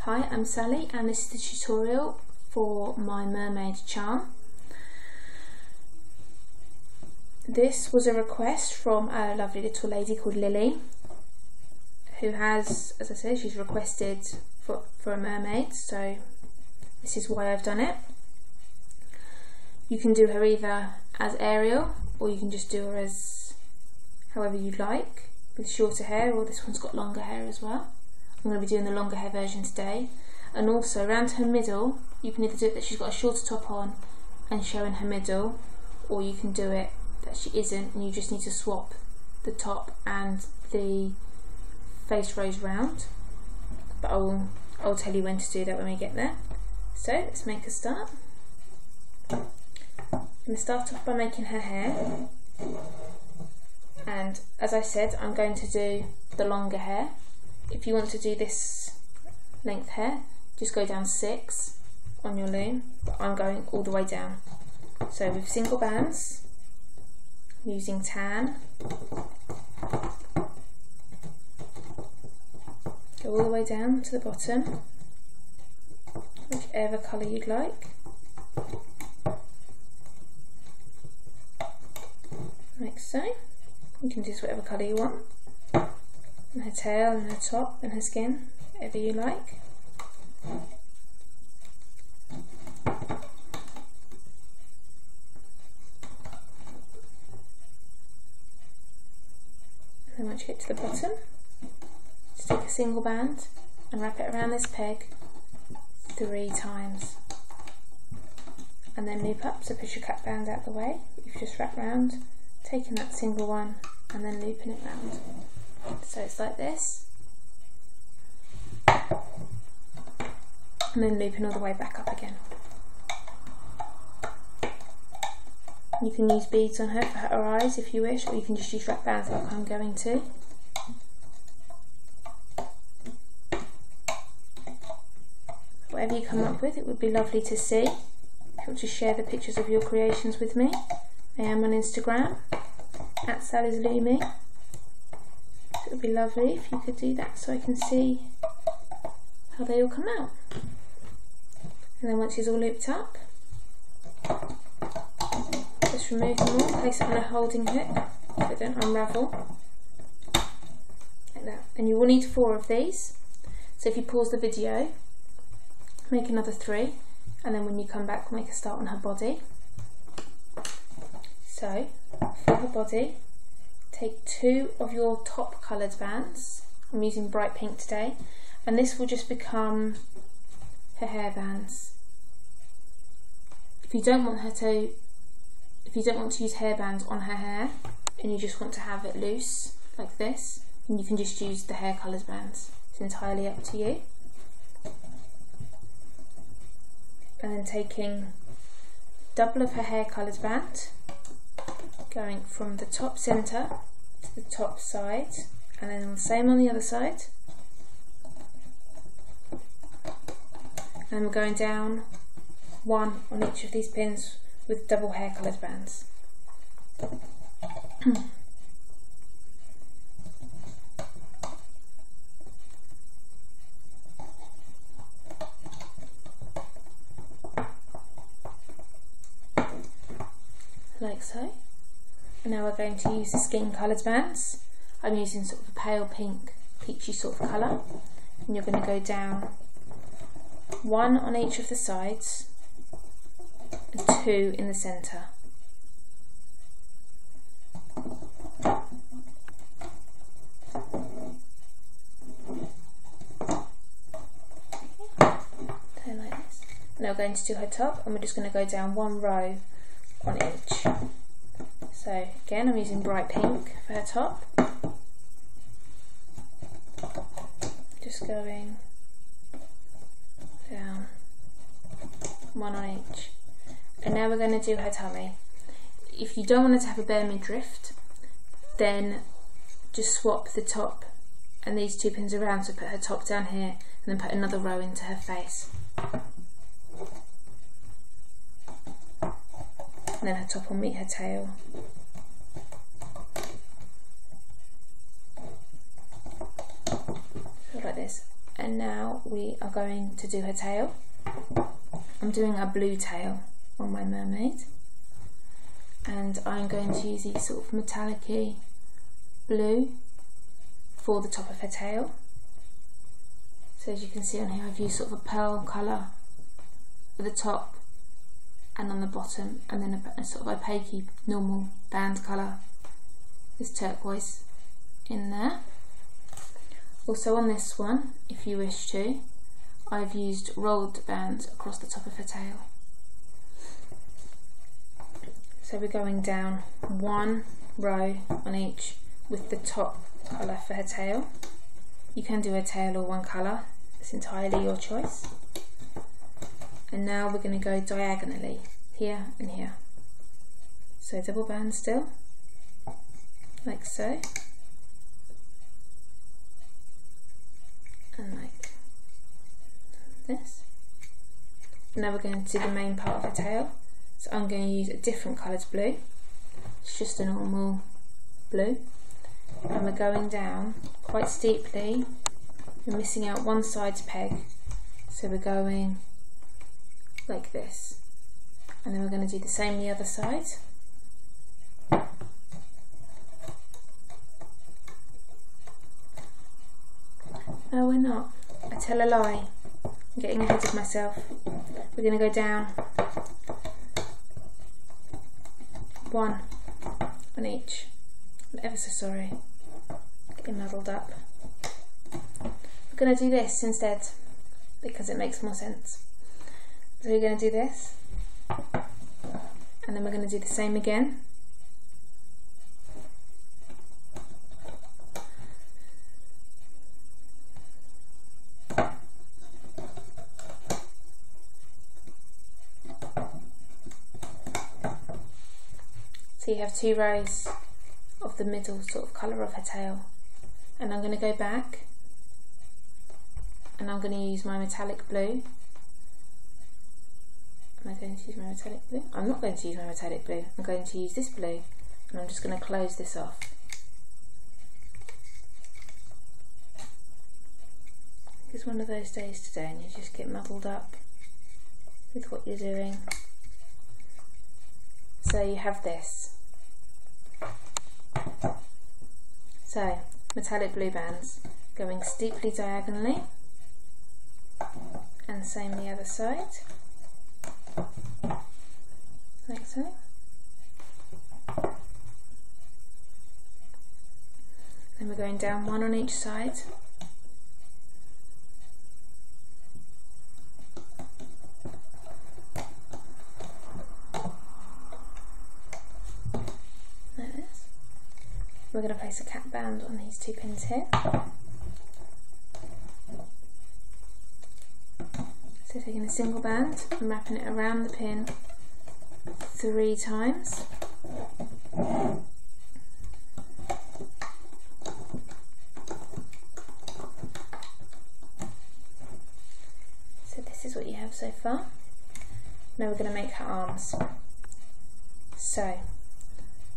Hi, I'm Sally and this is the tutorial for my mermaid charm. This was a request from a lovely little lady called Lily, who has, as I said, she's requested for a mermaid, so this is why I've done it. You can do her either as Ariel or you can just do her as however you'd like, with shorter hair, or this one's got longer hair as well. I'm going to be doing the longer hair version today. And also around her middle, you can either do it that she's got a shorter top on and showing her middle, or you can do it that she isn't and you just need to swap the top and the face rose round. But I'll tell you when to do that when we get there. So let's make a start. I'm going to start off by making her hair, and as I said, I'm going to do the longer hair. If you want to do this length hair, just go down 6 on your loom, but I'm going all the way down. So with single bands, using tan, go all the way down to the bottom, whichever colour you'd like. Like so. You can use whatever colour you want. And her tail and her top and her skin, whatever you like. And then once you get to the bottom, just take a single band and wrap it around this peg 3 times. And then loop up, so push your cap band out the way. You've just wrapped round, taking that single one and then looping it round. So it's like this, and then looping all the way back up again. You can use beads on her for her eyes if you wish, or you can just use wrap bands like I'm going to. Whatever you come up with, it would be lovely to see. If you want to share the pictures of your creations with me, I am on Instagram at Sally's Looming. It would be lovely if you could do that so I can see how they all come out. And then once she's all looped up, just remove them all, place it on a holding hook so they don't unravel. Like that. And you will need 4 of these. So if you pause the video, make another 3, and then when you come back we'll make a start on her body. So for her body, take 2 of your top coloured bands. I'm using bright pink today, and this will just become her hair bands. If you don't want to use hair bands on her hair, and you just want to have it loose like this, then you can just use the hair coloured bands. It's entirely up to you. And then taking double of her hair coloured band, going from the top centre to the top side, and then the same on the other side, and we're going down 1 on each of these pins with double hair coloured bands. Like so. And now we're going to use the skin coloured bands. I'm using sort of a pale pink, peachy sort of colour. And you're going to go down 1 on each of the sides and 2 in the centre. So like this. Now we're going to do her top, and we're just going to go down 1 row on each. So again, I'm using bright pink for her top. Just going down 1 on each. And now we're going to do her tummy. If you don't want her to have a bare midriff, then just swap the top and these 2 pins around, so put her top down here and then put another row into her face. And then her top will meet her tail. So like this. And now we are going to do her tail. I'm doing a blue tail on my mermaid, and I'm going to use these sort of metallic-y blue for the top of her tail. So as you can see on here, I've used sort of a pearl colour for the top and on the bottom, and then a sort of opaque normal band colour, this turquoise in there. Also on this one, if you wish to, I've used rolled bands across the top of her tail. So we're going down one row on each with the top colour for her tail. You can do her tail all one colour, it's entirely your choice. And now we're going to go diagonally, here and here. So double band still, like so, and like this. Now we're going to do the main part of her tail. So I'm going to use a different coloured blue, it's just a normal blue, and we're going down quite steeply. We're missing out one side's peg, so we're going like this, and then we're going to do the same the other side. No, we're not. I tell a lie. I'm getting ahead of myself. We're going to go down one on each. I'm ever so sorry. Getting muddled up. We're going to do this instead because it makes more sense. So we're going to do this, and then we're going to do the same again. So you have two rows of the middle sort of colour of her tail, and I'm going to go back and I'm going to use my metallic blue. Am I going to use my metallic blue? I'm not going to use my metallic blue, I'm going to use this blue, and I'm just going to close this off. It's one of those days today and you just get muddled up with what you're doing. So you have this. So, metallic blue bands going steeply diagonally, and same the other side, like so. Then we're going down one on each side. We're going to place a cap band on these two pins here. So taking a single band and wrapping it around the pin 3 times. So this is what you have so far. Now we're going to make her arms. So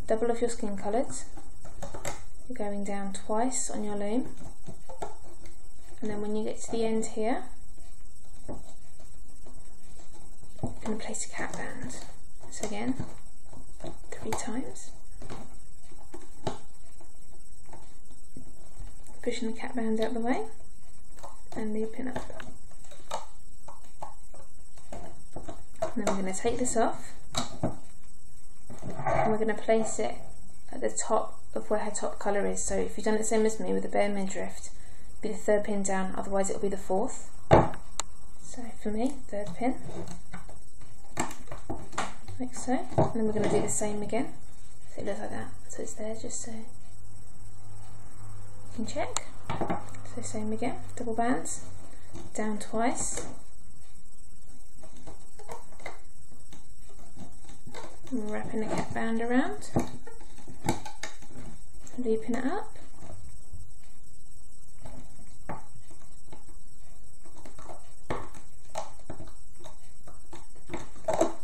double of your skin colours. You're going down twice on your loom, and then when you get to the end here, you're going to place a cap band. So again, 3 times. Pushing the cap band out of the way and looping up. And then we're going to take this off, and we're going to place it at the top of where her top colour is. So if you've done it the same as me with the bare midriff, it'll be the 3rd pin down, otherwise it'll be the 4th. So for me, 3rd pin, like so, and then we're going to do the same again. So it looks like that, so it's there just so you can check. So same again, double bands, down twice, and wrapping the cap band around, looping it up,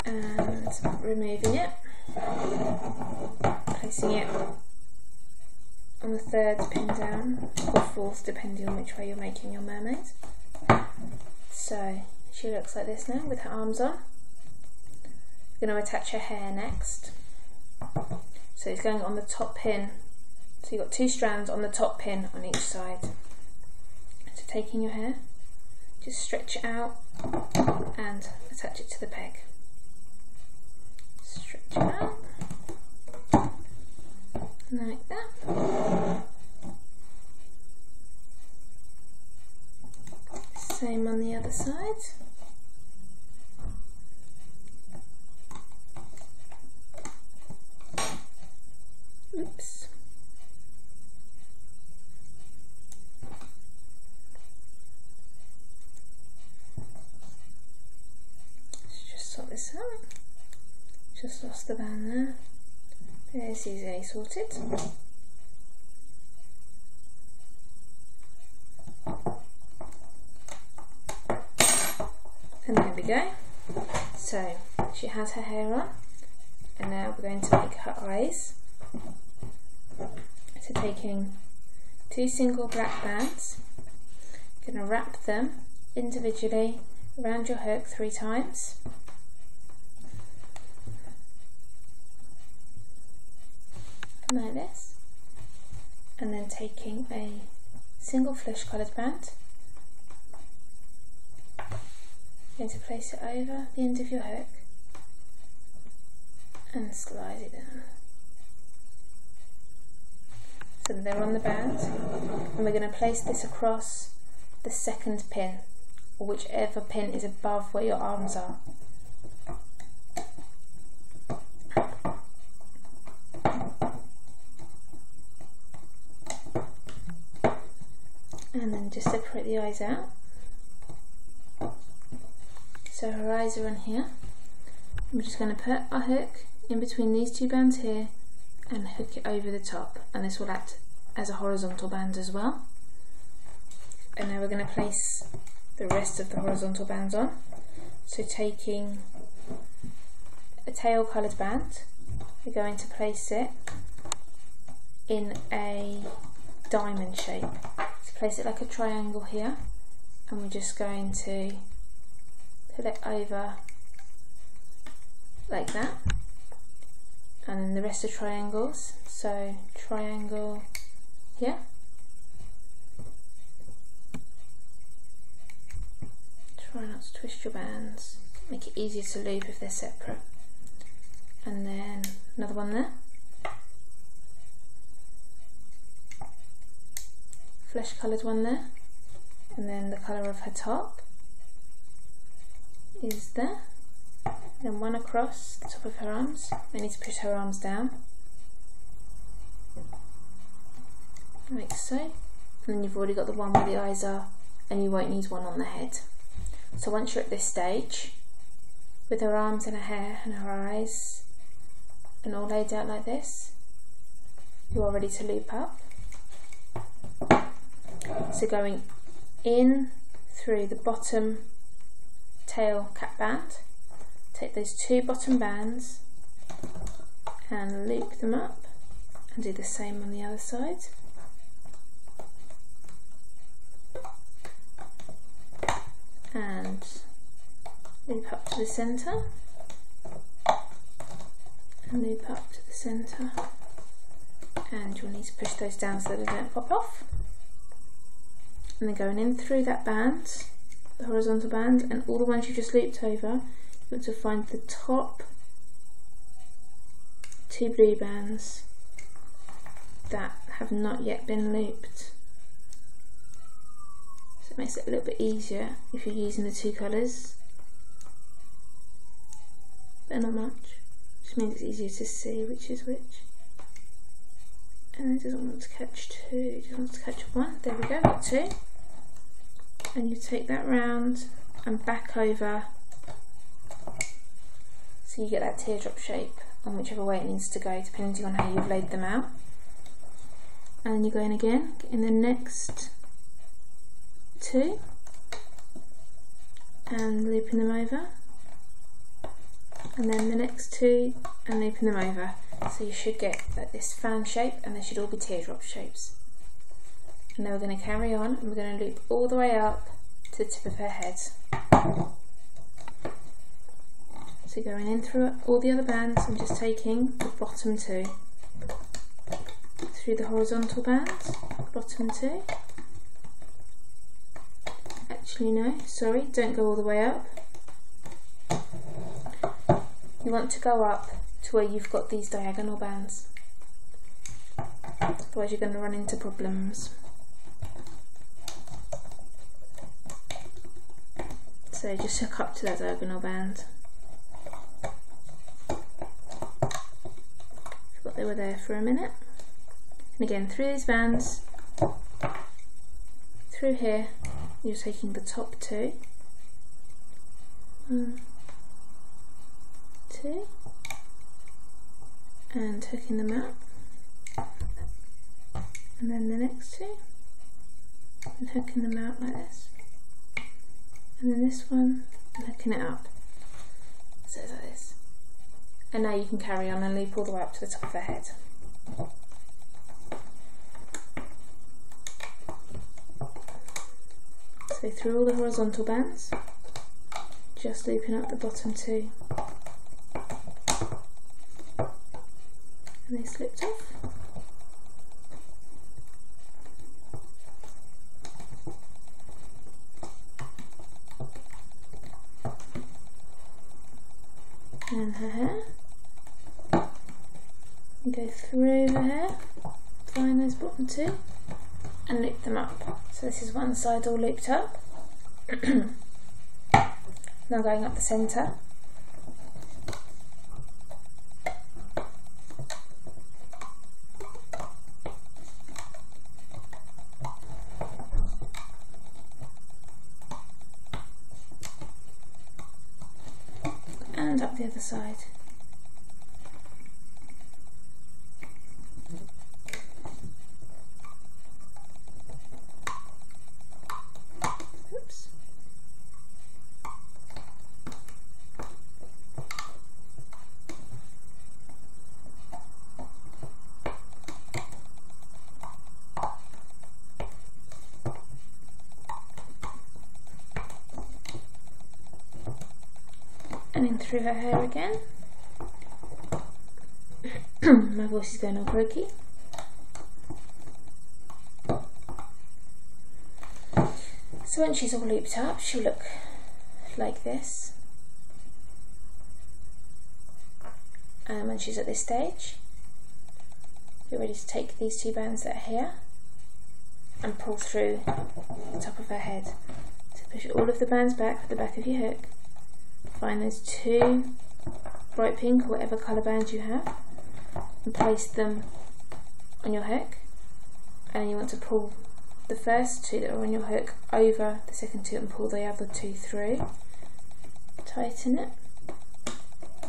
and removing it, placing it on the 3rd pin down, or 4th depending on which way you're making your mermaid. So she looks like this now with her arms on. We're going to attach her hair next. So it's going on the top pin. So you've got 2 strands on the top pin on each side. So taking your hair, just stretch it out and attach it to the peg. Stretch it out like that. Same on the other side. Oops. Let's just sort this out. Just lost the band there. There's easily sorted. And there we go. So she has her hair on, and now we're going to make her eyes. So taking 2 single black bands, going to wrap them individually around your hook 3 times. Like this. And then taking a single flesh coloured band, going to place it over the end of your hook and slide it down. So they're on the band, and we're going to place this across the second pin, or whichever pin is above where your arms are. And then just separate the eyes out. So her eyes are on here. We're just going to put our hook in between these 2 bands here and hook it over the top, and this will act as a horizontal band as well. And now we're going to place the rest of the horizontal bands on. So taking a tail coloured band, we're going to place it in a diamond shape. So place it like a triangle here, and we're just going to put it over like that. And then the rest are triangles, so triangle here, try not to twist your bands, make it easier to loop if they're separate, and then another one there, flesh coloured one there, and then the colour of her top is there. Then one across the top of her arms. We need to push her arms down, like so. And then you've already got the one where the eyes are, and you won't need one on the head. So once you're at this stage, with her arms and her hair and her eyes and all laid out like this, you are ready to loop up. So going in through the bottom tail cap band, take those 2 bottom bands and loop them up, and do the same on the other side. And loop up to the centre, and loop up to the centre, and you'll need to push those down so they don't pop off. And then going in through that band, the horizontal band, and all the ones you just looped over, you want to find the top 2 blue bands that have not yet been looped. So it makes it a little bit easier if you're using the 2 colours, but not much. Just means it's easier to see which is which. And it doesn't want to catch 2, it just wants to catch 1. There we go, got 2. And you take that round and back over, so you get that teardrop shape on whichever way it needs to go, depending on how you've laid them out. And then you go in again, get in the next 2 and looping them over, and then the next 2 and looping them over. So you should get like this fan shape, and they should all be teardrop shapes. And now we're going to carry on, and we're going to loop all the way up to the tip of her head. So going in through all the other bands, I'm just taking the bottom 2 through the horizontal bands, bottom 2. Actually no, sorry, don't go all the way up. You want to go up to where you've got these diagonal bands, otherwise you're going to run into problems. So just hook up to that diagonal band. Forgot they were there for a minute. And again, through these bands, through here, you're taking the top 2. 1, 2, and hooking them out. And then the next 2, and hooking them out like this. And then this one, and hooking it up. So it's like this. And now you can carry on and loop all the way up to the top of her head. So through all the horizontal bands, just looping up the bottom 2. And they slipped off. And her hair. And go through her hair, find those bottom 2, and loop them up. So this is one side all looped up. Now going up the centre. And up the other side. Oops. And in through her hair again. My voice is going all croaky. So when she's all looped up, she'll look like this. And when she's at this stage, you're ready to take these 2 bands that are here and pull through the top of her head. So push all of the bands back with the back of your hook. Find those 2 bright pink or whatever colour bands you have and place them on your hook, and then you want to pull the first 2 that are on your hook over the second 2 and pull the other 2 through. Tighten it,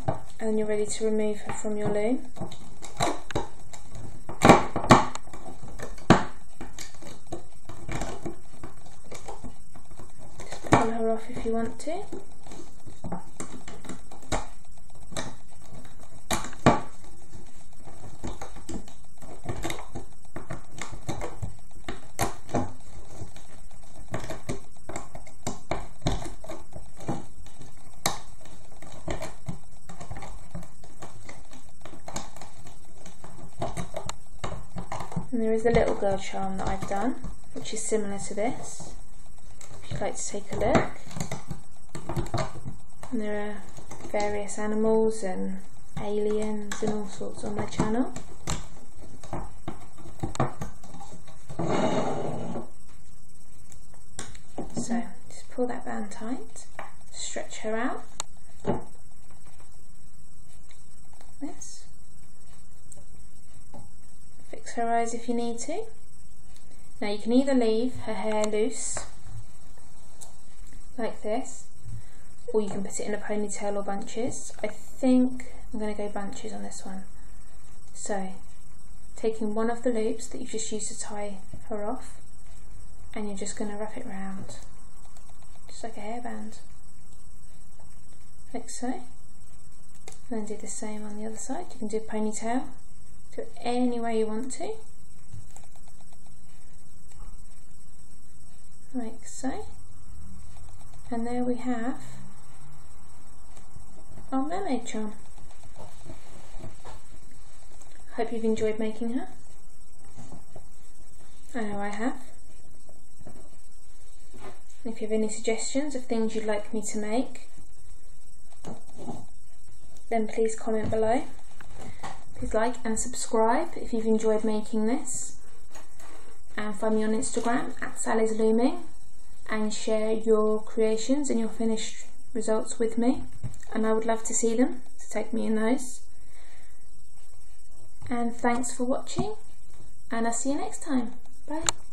and then you're ready to remove her from your loom. Just pull her off if you want to. And there is a little girl charm that I've done, which is similar to this, if you'd like to take a look. And there are various animals and aliens and all sorts on my channel. So just pull that band tight, stretch her out. This. Fix her eyes if you need to. Now you can either leave her hair loose, like this, or you can put it in a ponytail or bunches. I think I'm going to go bunches on this one. So, taking one of the loops that you've just used to tie her off, and you're just going to wrap it round, just like a hairband, like so. And then do the same on the other side. You can do a ponytail. Do it any way you want to, like so. And there we have our mermaid charm. Hope you've enjoyed making her. I know I have. If you have any suggestions of things you'd like me to make, then please comment below. Please like and subscribe if you've enjoyed making this, and find me on Instagram at Sally's Looming and share your creations and your finished results with me, and I would love to see them, to take me in those. And thanks for watching, and I'll see you next time. Bye.